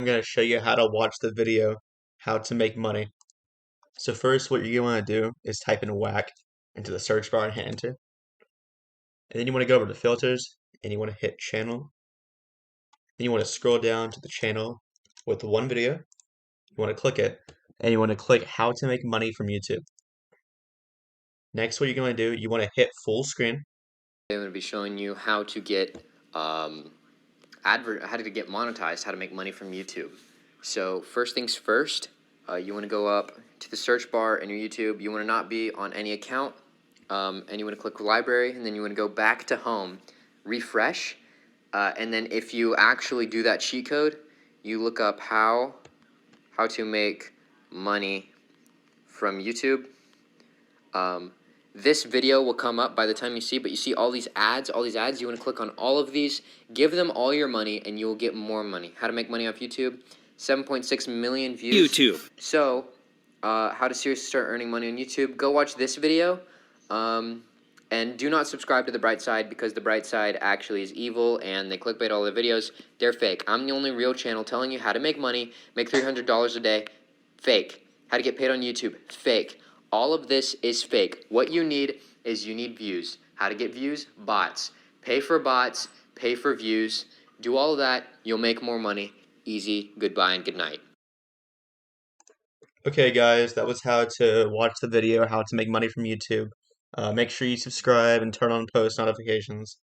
I'm going to show you how to watch the video, how to make money. So first, what you want to do is type in whack into the search bar and hit enter. And then you want to go over to filters and you want to hit channel. Then you want to scroll down to the channel with one video. You want to click it and you want to click how to make money from YouTube. Next, what you're going to do, you want to hit full screen. I'm going to be showing you how to get monetized, how to make money from YouTube. So first things first, you want to go up to the search bar in your YouTube. You want to not be on any account, and you want to click library, and then you want to go back to home, refresh, and then if you actually do that cheat code, you look up how to make money from YouTube. This video will come up by the time you see, but you see all these ads, you want to click on all of these, give them all your money, and you will get more money. How to make money off YouTube, 7.6 million views. YouTube. So, how to seriously start earning money on YouTube, go watch this video, and do not subscribe to The Bright Side, because The Bright Side actually is evil, and they clickbait all their videos. They're fake. I'm the only real channel telling you how to make money, make $300 a day, fake. How to get paid on YouTube, fake. All of this is fake. What you need is views. How to get views? Bots. Pay for bots, pay for views. Do all of that, you'll make more money. Easy, goodbye, and good night. Okay guys, that was how to watch the video, how to make money from YouTube. Make sure you subscribe and turn on post notifications.